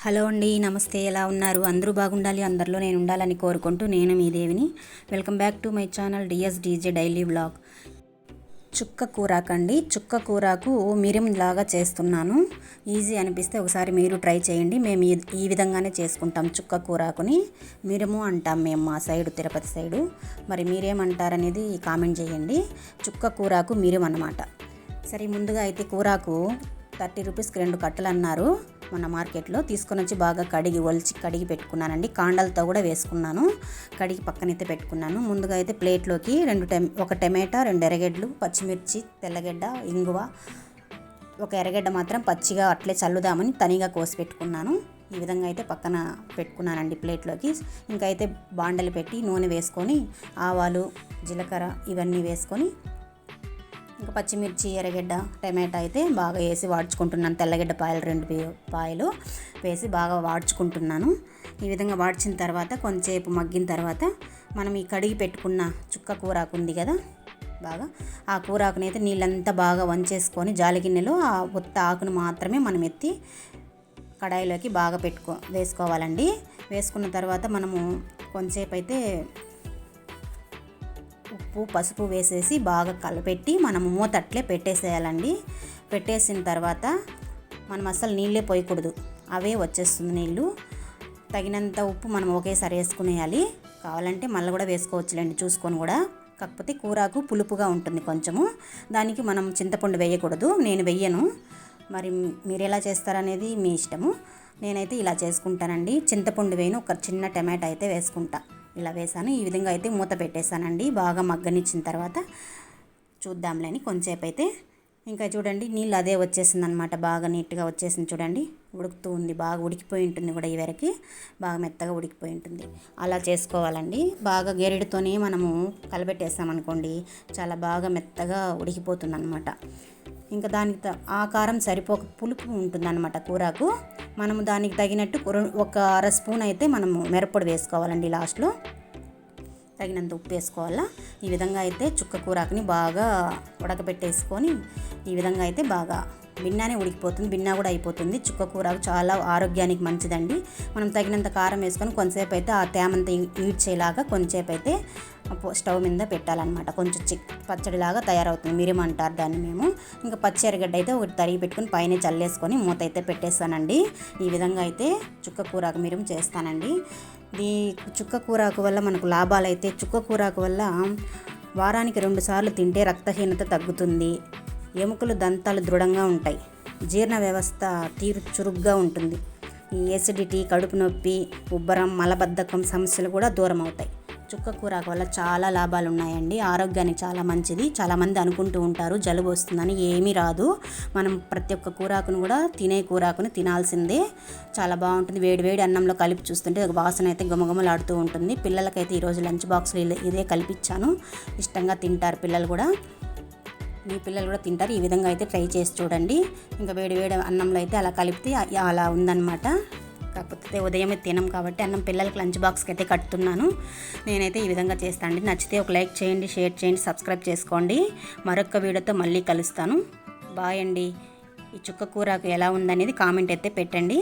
Hello అండి, నమస్తే. ఎలా ఉన్నారు? అందరూ బాగుండాలి, అందరిలో నేను ఉండాలని కోరుకుంటూ నేను మీ దేవిని. Welcome back to my channel DSDJ daily vlog. చుక్క కూరాకండి. చుక్క కూరకు మిరియం లాగా చేస్తున్నాను. ఈజీ అనిపిస్తే ఒకసారి మీరు ట్రై చేయండి. మేము ఈ విధంగానే చేసుకుంటాం. చుక్క కూరాకుని మిరము అంటాం మేము మా సైడు, తిరుపతి సైడు. మరి మీరేమంటారనేది కామెంట్ చేయండి. చుక్క కూరాకు మిరియం అన్నమాట. సరే, ముందుగా అయితే కూరాకు 30 రూపీస్కి 2 కట్టలు అన్నారు మొన్న మార్కెట్లో. తీసుకొని వచ్చి బాగా కడిగి పెట్టుకున్నానండి. కాండలతో కూడా వేసుకున్నాను. కడిగి పక్కనైతే పెట్టుకున్నాను. ముందుగా అయితే ప్లేట్లోకి ఒక టమాటా, 2 ఎర్రగడ్డలు, పచ్చిమిర్చి, తెల్లగడ్డ, ఇంగువ, ఒక ఎర్రగడ్డ మాత్రం పచ్చిగా అట్లే చల్లుదామని తనిగా కోసి పెట్టుకున్నాను. ఈ విధంగా అయితే పక్కన పెట్టుకున్నానండి ప్లేట్లోకి. ఇంకా అయితే బాండలు పెట్టి నూనె వేసుకొని ఆవాలు, జీలకర్ర ఇవన్నీ వేసుకొని ఇంకా పచ్చిమిర్చి, ఎర్రగడ్డ, టమాటా అయితే బాగా వేసి వాడ్చుకుంటున్నాను. తెల్లగడ్డ పాయలు 2 పాయలు వేసి బాగా వాడ్చుకుంటున్నాను. ఈ విధంగా వాడ్చిన తర్వాత కొంచెంసేపు మగ్గిన తర్వాత మనం ఈ కడిగి పెట్టుకున్న చుక్క కూరాకు ఉంది కదా, బాగా ఆ కూరాకునైతే నీళ్ళంతా బాగా వంచేసుకొని జాలి గిన్నెలో ఆ ఉత్త ఆకును మాత్రమే మనం ఎత్తి కడాయిలోకి బాగా వేసుకోవాలండి. వేసుకున్న తర్వాత మనము కొంచెంసేపు అయితే ఉప్పు, పసుపు వేసేసి బాగా కలపెట్టి మనము మూత అట్లే పెట్టేసేయాలండి. పెట్టేసిన తర్వాత మనం అసలు నీళ్ళే పోయకూడదు, అవే వచ్చేస్తుంది నీళ్ళు. తగినంత ఉప్పు మనం ఒకేసారి వేసుకునేయాలి. కావాలంటే మళ్ళీ కూడా వేసుకోవచ్చులేండి చూసుకొని కూడా. కాకపోతే కూరాకు పులుపుగా ఉంటుంది కొంచెము, దానికి మనం చింతపండు వేయకూడదు. నేను వెయ్యను. మరి మీరు ఎలా చేస్తారనేది మీ ఇష్టము. నేనైతే ఇలా చేసుకుంటానండి. చింతపండు వేయను, ఒక చిన్న టమాటా అయితే వేసుకుంటా. ఇలా వేసాను. ఈ విధంగా అయితే మూత పెట్టేశానండి. బాగా మగ్గనిచ్చిన తర్వాత చూద్దాంలేని కొంచెంసేపు అయితే ఇంకా చూడండి నీళ్ళు అదే వచ్చేసింది అనమాట. బాగా నీట్గా వచ్చేసింది చూడండి. ఉడుకుతూ ఉంది, బాగా ఉడికిపోయి ఉంటుంది కూడా. ఈ వరకు బాగా మెత్తగా ఉడికిపోయి ఉంటుంది. అలా చేసుకోవాలండి. బాగా గెరిడితోనే మనము కలబెట్టేసామనుకోండి చాలా బాగా మెత్తగా ఉడికిపోతుంది అనమాట. ఇంకా దానికి ఆకారం పులుపు ఉంటుంది అనమాట కూరకు. మనము దానికి తగినట్టు ఒక 1/2 స్పూన్ అయితే మనము మిరప్పొడి వేసుకోవాలండి. లాస్ట్లో తగినంత ఉప్పు వేసుకోవాలా. ఈ విధంగా అయితే చుక్క కూరాకుని బాగా ఉడకబెట్టేసుకొని ఈ విధంగా అయితే బాగా బిన్నానే ఉడికిపోతుంది. బిన్నా కూడా అయిపోతుంది. చుక్క కూరాకు చాలా ఆరోగ్యానికి మంచిదండి. మనం తగినంత కారం వేసుకొని కొంచెంసేపు అయితే ఆ తేమంతా ఈడ్చేలాగా కొంచెంసేపు అయితే స్టవ్ మీద పెట్టాలన్నమాట. కొంచెం పచ్చడిలాగా తయారవుతుంది. మిరియం అంటారు దాన్ని మేము. ఇంకా పచ్చి ఎర్రగడ్డ అయితే ఒకటి తరిగి పెట్టుకుని పైన చల్లేసుకొని మూత అయితే పెట్టేస్తానండి. ఈ విధంగా అయితే చుక్క కూరాకు మిరియం చేస్తానండి. ఈ చుక్క కూరాకు వల్ల మనకు లాభాలు అయితే, చుక్క కూరాకు వల్ల వారానికి 2 సార్లు తింటే రక్తహీనత తగ్గుతుంది. ఎముకలు, దంతాలు దృఢంగా ఉంటాయి. జీర్ణ వ్యవస్థ చురుగ్గా ఉంటుంది. ఈ ఎసిడిటీ, కడుపు నొప్పి, ఉబ్బరం, మలబద్ధకం సమస్యలు కూడా దూరం అవుతాయి. చుక్క కూరాకు వల్ల చాలా లాభాలు ఉన్నాయండి. ఆరోగ్యానికి చాలా మంచిది. చాలామంది అనుకుంటూ ఉంటారు జలుబు వస్తుందని. ఏమీ రాదు. మనం ప్రతి ఒక్క కూరాకును కూడా కూరాకుని తినాల్సిందే. చాలా బాగుంటుంది. వేడి అన్నంలో కలిపి చూస్తుంటే ఒక వాసన అయితే గుమగుమలాడుతూ ఉంటుంది. పిల్లలకైతే ఈరోజు లంచ్ బాక్స్లో ఇదే కలిపిచ్చాను. ఇష్టంగా తింటారు పిల్లలు కూడా. మీ పిల్లలు కూడా తింటారు. ఈ విధంగా అయితే ట్రై చేసి చూడండి. ఇంకా వేడి అన్నంలో అయితే అలా కలిపితే అలా ఉందన్నమాట. కాకపోతే ఉదయమే తినం కాబట్టి అన్నం పిల్లలకి లంచ్ బాక్స్కి అయితే కట్టుతున్నాను. నేనైతే ఈ విధంగా చేస్తానండి. నచ్చితే ఒక లైక్ చేయండి, షేర్ చేయండి, సబ్స్క్రైబ్ చేసుకోండి. మరొక వీడియోతో మళ్ళీ కలుస్తాను. బాయ్ అండి. ఈ చుక్క కూరకు ఎలా ఉందనేది కామెంట్ అయితే పెట్టండి.